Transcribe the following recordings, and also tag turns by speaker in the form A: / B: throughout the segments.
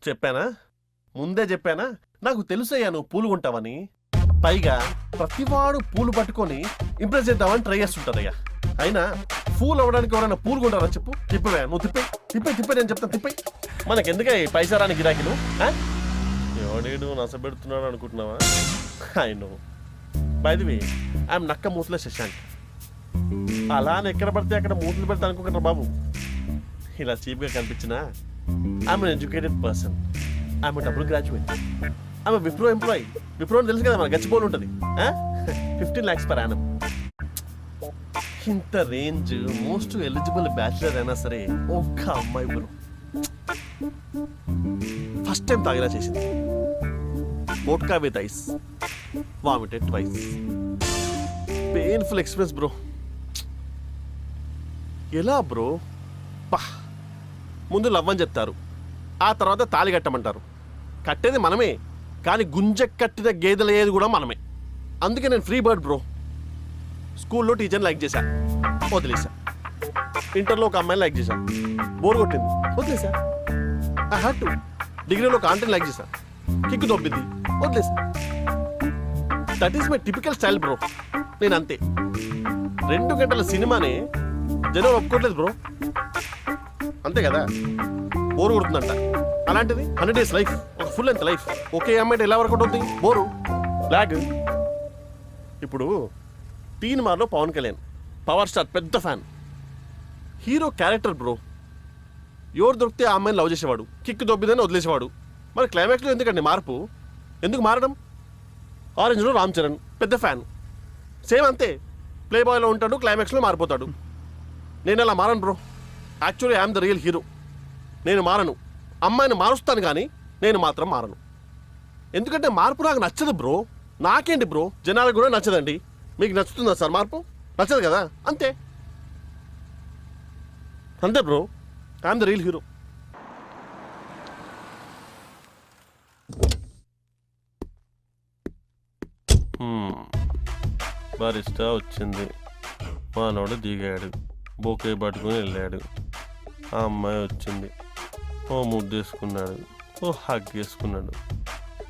A: చెప్పానా? ముందే చెప్పానా? నాకు తెలుసయ్యా నువ్వు పూలు కొంటావని. పైగా ప్రతివాడు పూలు పట్టుకొని ఇంప్రెస్ చేద్దామని ట్రై చేస్తుంటారయ్యా. అయినా ఫూల్ అవ్వడానికి ఎవరైనా పూలు కొంటారా చెప్పు? తిప్పవే నువ్వు, తిప్పే నేను చెప్తాను, తిప్పే. మనకెందుకే పైసా రాని గిరాకీలు? ఎవడేడు నసబెడుతున్నాడు అనుకుంటున్నావా? I know. By the way, I'm నక్క మూసల శశాంక్. అలా ఎక్కడ పడితే అక్కడ మూతులు పెడతా అనుకుంటున్నా బాబు. ఇలా చీప్గా కనిపించినా I'm an educated person. I'm double graduate. I'm Wipro employee. Wipro అని తెలుసు కదా, మన గచ్చిపోలు ఉంటుంది. 15 lakhs per annum. ఇంత రేంజ్, మోస్ట్ ఎలిజిబుల్ బ్యాచిలర్ అయినా సరే ఒక్క అమ్మాయి బ్రో ఫస్ట్ టైం తాగిలా చేసింది. Vodka with ice, vomited twice. Painful experience bro. ఎలా బ్రో? ముందు లవ్ అని చెప్తారు, ఆ తర్వాత తాళి కట్టమంటారు. కట్టేది మనమే, కానీ గుంజ కట్టిన గేదెలు అయ్యేది కూడా మనమే. అందుకే నేను ఫ్రీ బర్డ్ బ్రో. స్కూల్లో టీచర్ని లైక్ చేశా, వదిలేసా. ఇంటర్లో ఒక అమ్మాయిని లైక్ చేశా, బోర్ కొట్టింది, వదిలేసా. I had to. డిగ్రీలో ఒక ఆంటీని లైక్ చేశా, కిక్కు దొబ్బింది, వదిలేసా. That is my typical style bro. నేను అంతే. 2 గంటల సినిమానే జనం ఒప్పుకోవట్లేదు బ్రో. అంతే కదా, బోరు కొడుతుందంట. అలాంటిది 100 days లైఫ్, ఒక ఫుల్ లెంత్ లైఫ్. ఒకే అమ్మాయి ఎలా వర్కౌట్ అవుతుంది? Bore, blog. ఇప్పుడు తీన్మార్లో పవన్ కళ్యాణ్, పవర్ స్టార్, పెద్ద ఫ్యాన్, హీరో క్యారెక్టర్ బ్రో. ఎవరు దొరికితే ఆ అమ్మాయిని లవ్ చేసేవాడు, కిక్ దొబ్బిదని వదిలేసేవాడు. మరి క్లైమాక్స్లో ఎందుకండి మార్పు? ఎందుకు మారడం? ఆరెంజ్లో రామ్ చరణ్, పెద్ద ఫ్యాన్, సేమ్ అంతే. ప్లే బాయ్లో ఉంటాడు, క్లైమాక్స్లో మారిపోతాడు. నేను అలా మారను bro. Actually I'm the real hero. నేను మారను. అమ్మాయిని మారుస్తాను కానీ నేను మాత్రం మారను. ఎందుకంటే మార్పు నాకు నచ్చదు బ్రో. నాకేంటి బ్రో, జనాలకు కూడా నచ్చదండి. మీకు నచ్చుతుందా సార్ మార్పు? నచ్చదు కదా, అంతే అంతే bro. I'm the real hero. Barista వచ్చింది, మానవుడు దిగాడు, బొకే పట్టుకుని వెళ్ళాడు. ఆ అమ్మాయి వచ్చింది, ఓ ముద్దు వేసుకున్నాడు, ఓ హగ్ వేసుకున్నాడు,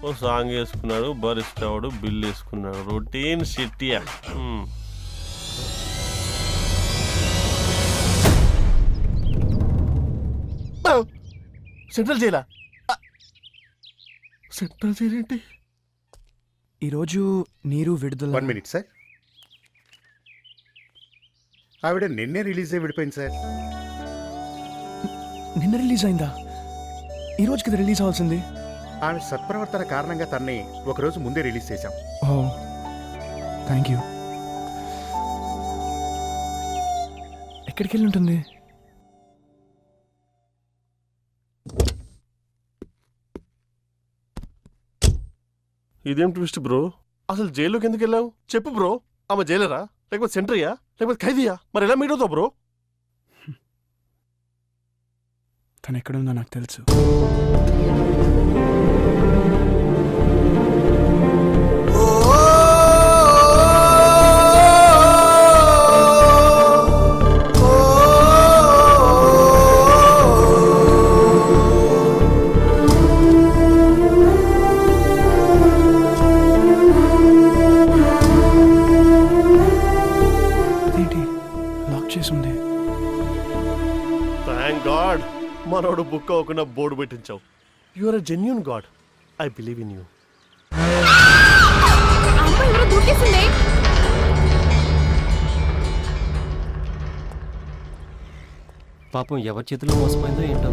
A: ఓ సాంగ్ వేసుకున్నాడు, బారిస్టా వాడు బిల్ వేసుకున్నాడు. రొటీన్ షిట్టియా. సెంట్రల్ జైలా? సెంట్రల్ జైలు ఏంటి?
B: ఈరోజు నీరు విడుదల.
C: 1 minute సార్. ఆవిడ నిన్నే రిలీజ్ అయ్యి విడిపోయింది సార్.
B: నిన్న రిలీజ్ అయిందా? ఈ రోజుకి ఇది రిలీజ్ అవ్వాల్సింది.
C: ఆమె సత్ప్రవర్తన కారణంగా తన్ని ఒకరోజు ముందే రిలీజ్ చేశాం.
B: ఓ థ్యాంక్ యూ. ఎక్కడికి వెళ్ళి ఉంటుంది?
A: ఇదేం ట్విస్ట్ బ్రో? అసలు జైల్లోకి ఎందుకు వెళ్ళావు చెప్పు బ్రో. ఆమె జైలరా, లేకపోతే సెంట్రీయా, లేకపోతే ఖైదీయా? మరి ఎలా మీట్ అవుతావు బ్రో?
B: తను ఎక్కడుందో నాకు తెలుసు. అదేంటి లాక్ చేసి ఉంది?
A: థ్యాంక్ గాడ్, మనోడు బుక్ అవ్వకుండా బోర్డు పెట్టించావు. You are a genuine god. I believe in you.
D: పాపం ఎవరి చేతిలో మోసపోయిందో ఏంటో.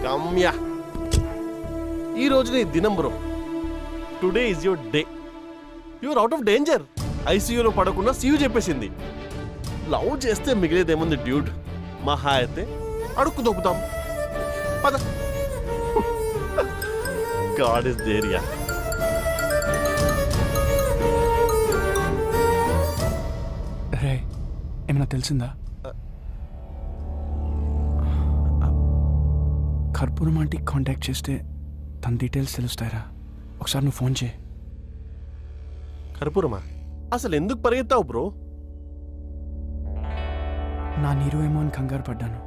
A: గమ్యా, ఈ రోజు నీ దినం bro. Today is your day. You are out of danger. ఐసీయూలో పడకుండా సీయూ చెప్పేసింది. లవ్ చేస్తే మిగిలేదేముంది డ్యూడ్? మహా అయితే అడుక్కు దొబ్బుతాం. పద. గాడ్ ఇస్ దేర్ యా.
B: నీకేమన్నా తెలిసిందా? కర్పూరం ఆంటీ కాంటాక్ట్ చేస్తే తన డీటెయిల్స్ తెలుస్తాయరా? ఒకసారి నువ్వు ఫోన్ చేయి.
A: కర్పూరమా? అసలు ఎందుకు పరిగెత్తావు బ్రో?
B: నా నీరు ఏమో అని కంగారు పడ్డాను.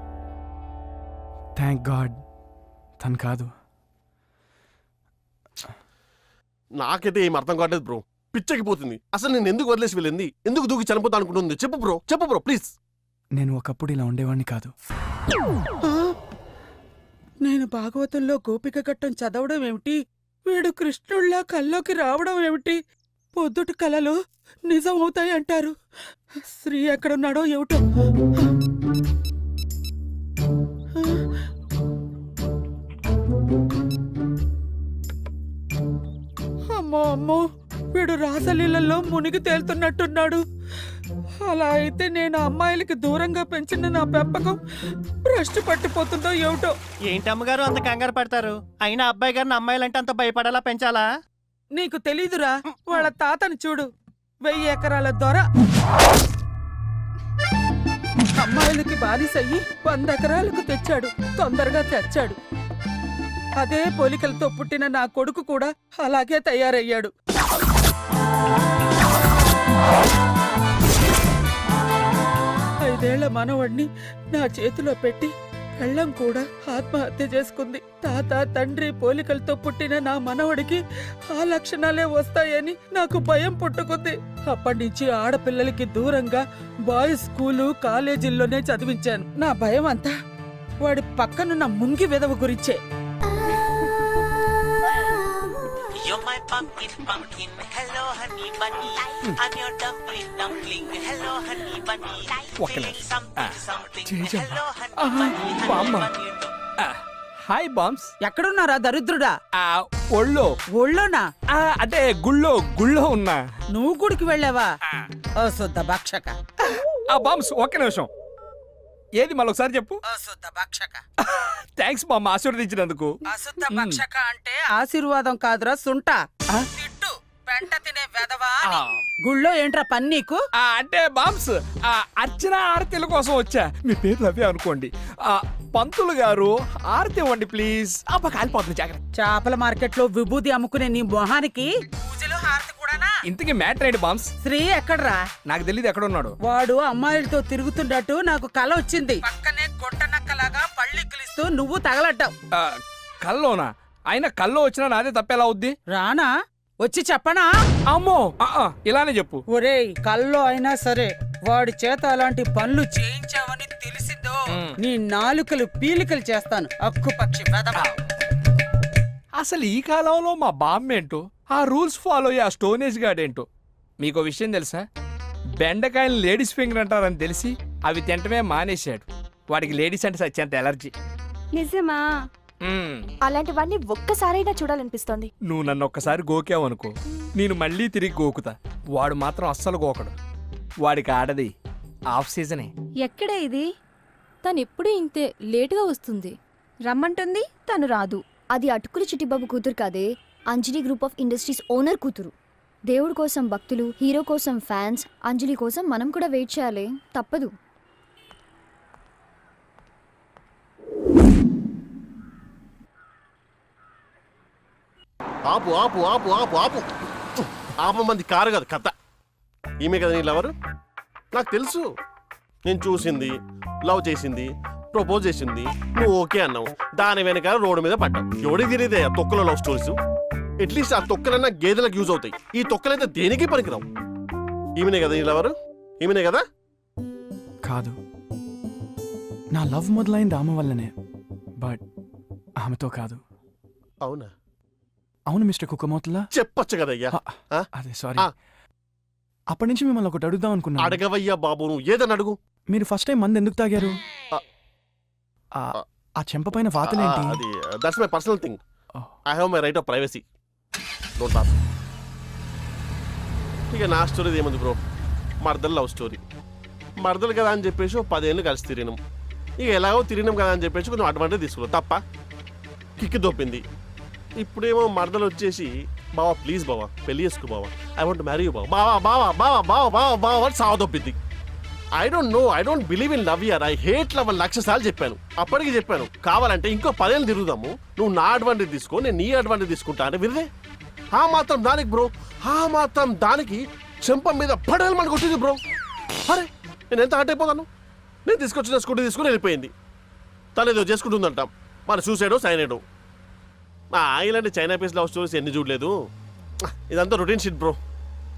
B: థ్యాంక్ గాడ్ తను కాదు.
A: నాకైతే ఏం అర్థం కావట్లేదు బ్రో. పిచ్చెక్కిపోతుంది. అసలు నేను ఎందుకు వదిలేసి వెళ్ళింది? ఎందుకు దూకి చనిపోతా అనుకుంటుంది? చెప్పు బ్రో ప్లీజ్.
B: నేను ఒకప్పుడు ఇలా ఉండేవాడిని కాదు.
E: నేను భాగవతంలో గోపిక ఘట్టం చదవడం ఏమిటి, వీడు కృష్ణుళ్ళ కల్లోకి రావడం ఏమిటి? పొద్దుటి కలలు నిజం అవుతాయి అంటారు. శ్రీ ఎక్కడున్నాడో ఏమిటో. అమ్మో వీడు రాసలీలలో మునిగి తేలుతున్నట్టున్నాడు. అలా అయితే నేను అమ్మాయిలకి దూరంగా పెంచిన నా పెంపకం భ్రష్టు పట్టిపోతుందో ఏమిటో.
F: ఏంటి అమ్మగారు అంత కంగారు పడతారు? అయినా అబ్బాయి గారిని అమ్మాయిలంటే అంత భయపడేలా పెంచాలా?
E: నీకు తెలీదురా, వాళ్ళ తాతని చూడు, 1000 ఎకరాల దొర. అమ్మాయిలకి బానిసయ్యి 100 ఎకరాలకు తెచ్చాడు. తొందరగా తెచ్చాడు. అదే పోలికలతో పుట్టిన నా కొడుకు కూడా అలాగే తయారయ్యాడు. 5 ఏళ్ల మనవణ్ణి నా చేతిలో పెట్టి పెళ్ళం కూడా ఆత్మహత్య చేసుకుంది. తాత తండ్రి పోలికలతో పుట్టిన నా మనవడికి ఆ లక్షణాలే వస్తాయని నాకు భయం పుట్టుకుంది. అప్పటి నుంచి ఆడపిల్లలకి దూరంగా బాయ్స్ స్కూలు కాలేజీల్లోనే చదివించాను. నా భయం అంతా వాడి పక్కనున్న ముంగి వెదవ గురించే.
G: You're my pumpkin, hello honey bunny. I'm your dumpling, hello honey bunny. Feeling something, hello honey bunny, honey bunny.
H: Hi బామ్స్.
E: ఎక్కడున్నారా దరిద్రుడా? ఒళ్ళోనా?
H: అంటే గుళ్ళో ఉన్నా.
E: నువ్వు గుడికి వెళ్ళావా? ఓ శుద్ధ భక్షక.
H: బామ్స్ ఒక్క నిమిషం. ఏది మళ్ళీ ఒకసారి చెప్పు.
E: అశుద్ధ భక్షక.
H: థ్యాంక్స్ బామ్మ ఆశీర్వదించినందుకు.
E: అశుద్ధ భక్షక అంటే ఆశీర్వాదం కాదురా, సుంట. తిట్టు, పెంట తినే వెధవా అని. గుళ్ళో ఏంట్రా పని నీకు?
H: అంటే బామ్స్ అర్చన ఆరతిల కోసం వచ్చా. మీ పేర్లు అవే అనుకోండి. పంతులు గారు ఆరతి ఇవ్వండి ప్లీజ్. కాలిపోతుంది జాగ్రత్త.
E: చేపల మార్కెట్ లో విభూది అమ్ముకునే నీ మొహానికి పూజలు హారతి కూడానా?
H: ఇంతకీ మ్యాటర్ ఏంటి బామ్స్?
E: శ్రీ ఎక్కడ్రా?
H: నాకు తెలియదు ఎక్కడ ఉన్నాడు.
E: వాడు అమ్మాయిలతో తిరుగుతున్నట్టు నాకు కల వచ్చింది. పక్కనే గొడ్డ నక్కలాగా పళ్ళిక్కులిస్తూ నువ్వు తగలడ్డావు.
H: కల్లోనా? అయినా కల్లో వచ్చినా నాదే తప్పేలా అవుద్ది?
E: రానా? వచ్చి చెప్పనా?
H: అమ్మో ఇలానే చెప్పు.
E: ఒరేయ్, కల్లో అయినా సరే వాడి చేత అలాంటి పనులు చేయించావని తెలిసిందో నీ నాలుకలు పీలికలు చేస్తాను. అక్కుపక్షి వెధవ.
H: అసలు ఈ కాలంలో మా బామ్మేంటో, ఆ రూల్స్ ఫాలో అయ్యే ఆ స్టోనేజ్ గార్డేంటో. మీకో విషయం తెలుసా? బెండకాయలు లేడీస్ ఫింగర్ అంటారని తెలిసి అవి తింటమే మానేశాడు. వాడికి లేడీస్ అంటే సత్యంత ఎలర్జీ.
I: నిజమా? అలాంటివన్నీ ఒక్కసారైనా చూడాలనిపిస్తోంది.
H: నువ్వు నన్ను ఒక్కసారి గోకావనుకో, నేను మళ్ళీ తిరిగి గోకుతా. వాడు మాత్రం అస్సలు గోకడు. వాడికి ఆడది ఆఫ్ సీజనే.
I: ఎక్కడే ఇది? తను ఎప్పుడూ ఇంతే లేటుగా వస్తుంది. రమ్మంటుంది, తను రాదు. అది అటుకులు చిట్టిబాబు కూతురు కాదే, అంజలి గ్రూప్ ఆఫ్ ఇండస్ట్రీస్ ఓనర్ కూతురు. దేవుడి కోసం భక్తులు, హీరో కోసం ఫ్యాన్స్, అంజలి కోసం మనం కూడా వెయిట్ చేయాలి, తప్పదు.
A: ఆపు ఆపు ఆపు ఆపు ఆపు ఆపమంది కారు కాదు కథ. ఈమె కదా నీ లవరు? నాకు తెలుసు. నేను చూసింది, లవ్ చేసింది, ప్రపోజ్ చేసింది, నువ్వు ఓకే అన్నావు. దాని వెనక రోడ్డు మీద పడ్డావు. ఎవడికి తెలియదే ఆ తొక్కలో లవ్ స్టోరీస్? అట్లీస్ట్ ఆ తొక్కలన్నా గేదెలకు యూజ్ అవుతాయి. ఈ తొక్కలైతే దేనికి పనికిరావు. ఈమెనే కదా నీ లవరు? ఈమెనే కదా?
B: కాదు, నా లవ్ మొదలైంది ఆమె వల్లనే, బట్ ఆమెతో కాదు.
A: అవునా?
B: అవును మిస్టర్ కుక్కమోతలా.
A: చెప్పొచ్చు కదయ్యా.
B: అదే సారీ. అప్పటి నుంచి మిమ్మల్ని ఒకటి అడుగుదాం అనుకున్నా.
A: అడగవయ్యా బాబు, నువ్వు ఏదని అడుగు.
B: మీరు ఫస్ట్ టైం మంది ఎందుకు తాగారు? ఆ చెంప పైన వాతలేంటి?
A: అది that's my personal thing. I have my right of privacy. Don't talk. ఇక నా స్టోరీ ఏముంది బ్రో? మర్దలు లవ్ స్టోరీ. మర్దలు కదా అని చెప్పేసి 10 ఏళ్ళు కలిసి తిరిగినాం. ఇక ఎలాగో తిరిగినాం కదా అని చెప్పేసి కొంచెం అడ్వాంటేజ్ తీసుకున్నాం తప్ప. కిక్కి దొప్పింది. ఇప్పుడేమో మర్దలు వచ్చేసి బావా ప్లీజ్ బావా పెళ్లి చేసుకో బావా, ఐ వాంట్ మ్యారీ యూ బావా, బావా బావా బావా బావా బావా బావా అని సావ దొప్పింది. I don't believe in love year. I hate love అని 1,00,000 సార్లు చెప్పాను. అప్పటికి చెప్పాను కావాలంటే ఇంకో 10 ఏళ్ళు తిరుగుదాము, నువ్వు నా అడ్వాంటేజ్ తీసుకో, నేను నీ అడ్వాంటేజ్ తీసుకుంటా అంటే వినదే. ఆ మాత్రం దానికి బ్రో, ఆ మాత్రం దానికి చెంప మీద పడేలు మన కొట్టింది బ్రో. అరే నేను ఎంత హర్ట్ అయిపోతాను. నేను తీసుకొచ్చిన స్కూటీ తీసుకుని వెళ్ళిపోయింది. తను ఏదో చేసుకుంటుందంట, మన సూసైడో సైనైడో. ఇలాంటి చైనా పీస్ లవ్ స్టోరీస్ ఎన్ని చూడలేదు. ఇదంతా రొటీన్ షిట్ బ్రో.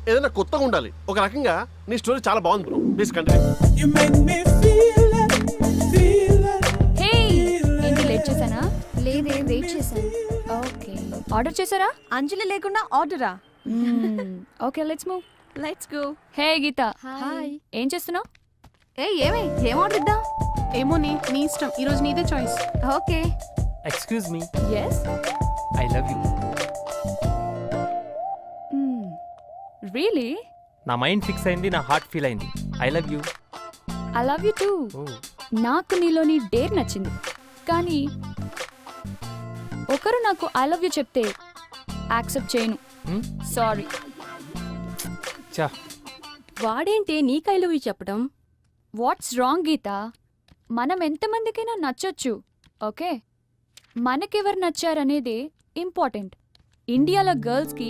A: ఏదైనా కొత్తగా ఉండాలి. ఒక రకంగా నీ స్టోరీ చాలా బాగుంది బ్రో, ప్లీజ్ కంటిన్యూ.
I: హే ఏంటి లేట్ చేశానా? లేదే వెయిట్ చేశాను. ఓకే ఆర్డర్ చేశారా? అంజలి లేకుండా ఆర్డరా? Okay let's move. Let's go. Hey Geetha. Hi. ఏం చేస్తున్నావు? ఏం ఆర్డర్ ఇద్దాం?
J: ఏమో నీ ఇష్టం, ఈరోజు నీదే choice.
I: Okay.
D: Excuse me,
I: yes.
D: I love you.
I: Really?
D: నా మైండ్ ఫిక్స్ అయింది, నా హార్ట్ ఫీల్ అయింది. I love you.
I: I love you too. నాకు నీలోని డేర్ నచ్చింది, కానీ ఒకరు నాకు ఐ లవ్ యూ చెప్తే యాక్సెప్ట్ చేయను. సారీ.
D: చా,
I: వాడేంటి నీకు ఐ లవ్ యూ చెప్పడం? What's wrong Geetha? మనం ఎంతమందికైనా నచ్చొచ్చు, ఓకే? మనకెవరు నచ్చారనేదే ఇంపార్టెంట్. ఇండియాలో గర్ల్స్కి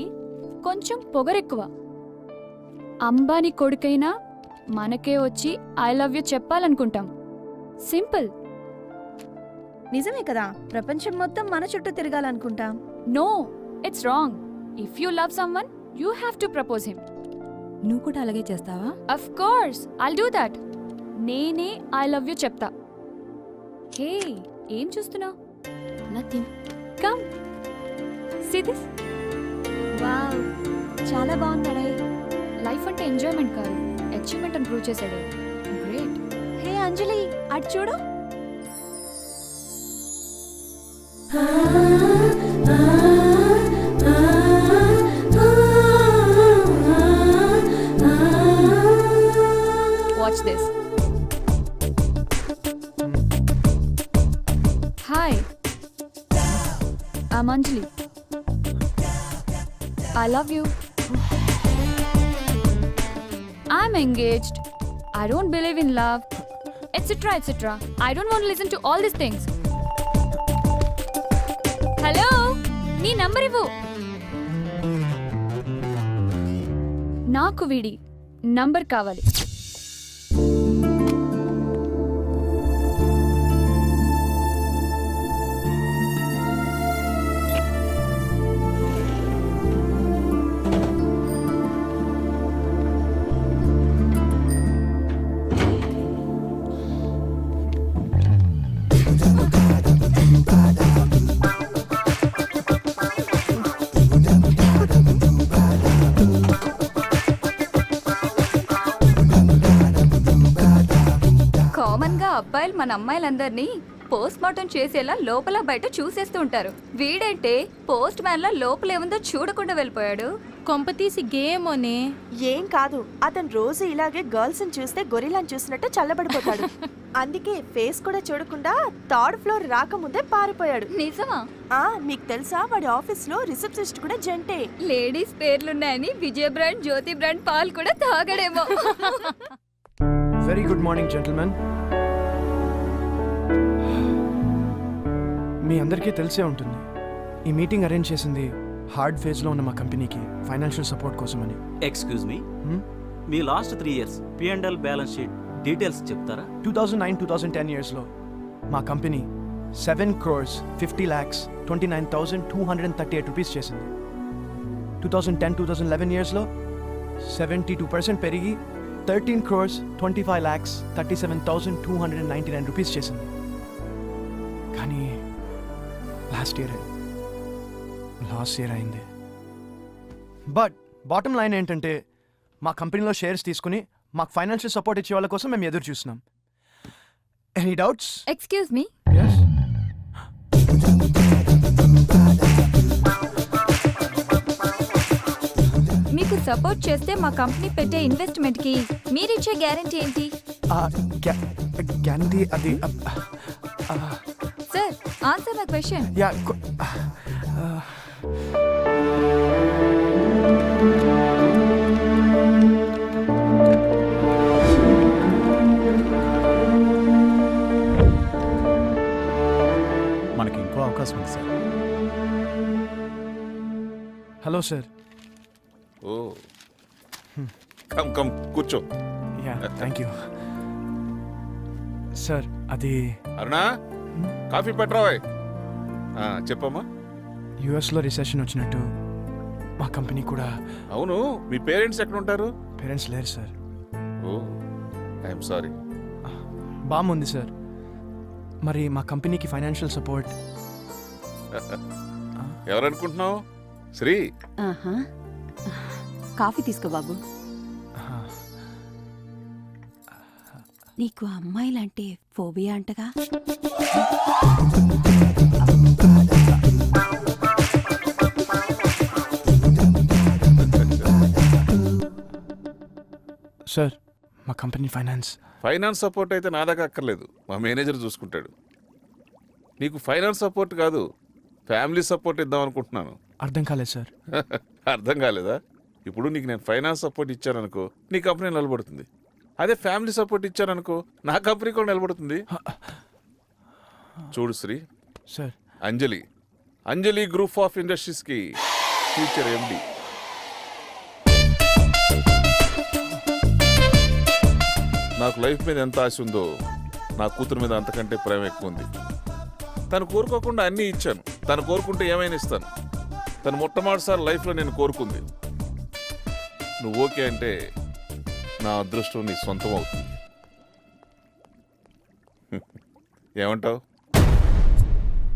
I: కొంచెం పొగరెక్కువ. అంబానీ కొడుకైనా మనకే వచ్చి ఐ లవ్ యూ చెప్పాలనుకుంటాం. సింపుల్.
J: నిజమే కదా, ప్రపంచం మొత్తం మన చుట్టూ తిరగాలనుకుంటాం.
I: No, it's wrong. If you love someone you have to propose him.
J: నువ్వు కూడా అలాగే చేస్తావా?
I: Of course I'll do that. నేనే ఐ లవ్ యూ చెప్తా. హే ఏం చూస్తున్నావు? Nothing. Come see this. Wow చాలా బాగుందాడే. లైఫ్ అంటే ఎంజాయ్మెంట్ కాదు, అచీవ్మెంట్ అని ప్రూవ్ చేశాడే. గ్రేట్. హే అంజలి అటు చూడు. Watch this. Hi, I'm Anjali. I love you. I'm engaged. I don't believe in love, etc. etc. I don't want to listen to all these things. Hello, నీ number ఇవ్వు. నాకు వీడి number కావాలి. Common గా అబ్బాయిలు మన అమ్మాయిలందరినీ పోస్ట్ మార్టం చేసేలా లోపల బయట చూసేస్తూ ఉంటారు. వీడంటే పోస్ట్ మ్యాన్ లా లోపలేముందో చూడకుండా వెళ్ళిపోయాడు.
J: కొంపతీసి గేమోనే.
K: ఏం కాదు, అతను రోజు ఇలాగే గర్ల్స్ చూస్తే గొరిలాని చూసినట్టు చల్లబడిపోతాడు. అందుకే ఫేస్ కూడా చూడకుండా 3rd ఫ్లోర్ రాకముందే పారిపోయాడు.
I: నిజమా?
K: మీకు తెలుసా, వాడి ఆఫీస్ లో రిసెప్షనిస్ట్ కూడా జంటే.
I: లేడీస్ పేర్లున్నాయని విజయ బ్రాండ్, జ్యోతి బ్రాండ్ పాలు కూడా తాగడేమో.
B: Very good morning gentlemen. మీ అందరికీ తెలిసే ఉంటుంది, ఈ మీటింగ్ అరేంజ్ చేసింది హార్డ్ ఫేజ్లో ఉన్న మా కంపెనీకి ఫైనాన్షియల్ సపోర్ట్ కోసమని.
L: ఎక్స్క్యూజ్ మీ, మీ last 3 years P&L balance sheet details చెప్తారా?
B: 2009-2010 ఇయర్స్లో మా కంపెనీ 7,50,29,238 రూపీస్ చేసింది. 2010-2011 ఇయర్స్లో 72% పెరిగి 13,25,37,299 రూపీస్ చేసింది. కానీ లాస్ట్ ఇయర్ అయింది. బట్ బాటమ్ లైన్ ఏంటంటే, మా కంపెనీలో షేర్స్ తీసుకుని మాకు ఫైనాన్షియల్ సపోర్ట్ ఇచ్చే వాళ్ళ కోసం మేము ఎదురు చూస్తున్నాం. Any doubts?
I: Excuse me.
B: yes
I: మీకు సపోర్ట్ చేస్తే మా కంపెనీ పెట్టే ఇన్వెస్ట్మెంట్ కి మీరిచ్చే గ్యారెంటీ ఏంటి?
B: గ్యారంటీ అది
I: sir answer my question.
B: Yeah hello sir.
M: Oh come come కూర్చో.
B: Yeah thank you sir. అది
M: అరుణా కాఫీ పెట్టరావా? చెప్పమ్మా.
B: యుఎస్లో రిసెషన్ వచ్చినట్టు మా కంపెనీ కూడా.
M: అవును, మీ పేరెంట్స్ ఎక్కడ ఉంటారు?
B: పేరెంట్స్ లేరు సార్.
M: Oh I'm sorry.
B: బాగుంది సార్. మరి మా కంపెనీకి ఫైనాన్షియల్ సపోర్ట్
M: ఎవరనుకుంటున్నావు? శ్రీ.
J: కాఫీ తీసుకో బాబు. నీకు అమ్మాయిలంటే ఫోబియా అంటగా?
B: సార్ మా కంపెనీ
M: ఫైనాన్స్ సపోర్ట్ అయితే నా దాకా అక్కర్లేదు, మా మేనేజర్ చూసుకుంటాడు. నీకు ఫైనాన్స్ సపోర్ట్ కాదు, ఫ్యామిలీ సపోర్ట్ ఇద్దాం అనుకుంటున్నాను.
B: అర్థం కాలేదు సార్.
M: అర్థం కాలేదా? ఇప్పుడు నీకు నేను ఫైనాన్స్ సపోర్ట్ ఇచ్చాననుకో, నీ కంపెనీ నిలబడుతుంది. అదే ఫ్యామిలీ సపోర్ట్ ఇచ్చాననుకో, నా కంపెనీ కూడా నిలబడుతుంది. చూడు Sri
B: sir,
M: Anjali group of ఇండస్ట్రీస్కి ఫ్యూచర్ ఎండి. నాకు లైఫ్ మీద ఎంత ఆశ ఉందో, నా కూతురు మీద అంతకంటే ప్రేమ ఎక్కువ ఉంది. తను కోరుకోకుండా అన్నీ ఇచ్చాను, తను కోరుకుంటే ఏమైనా ఇస్తాను. తను మొట్టమొదటిసారి లైఫ్లో నేను కోరుకుంది. నువ్వు ఓకే అంటే నా అదృష్టం నీ సొంతం అవుతుంది. ఏమంటావు?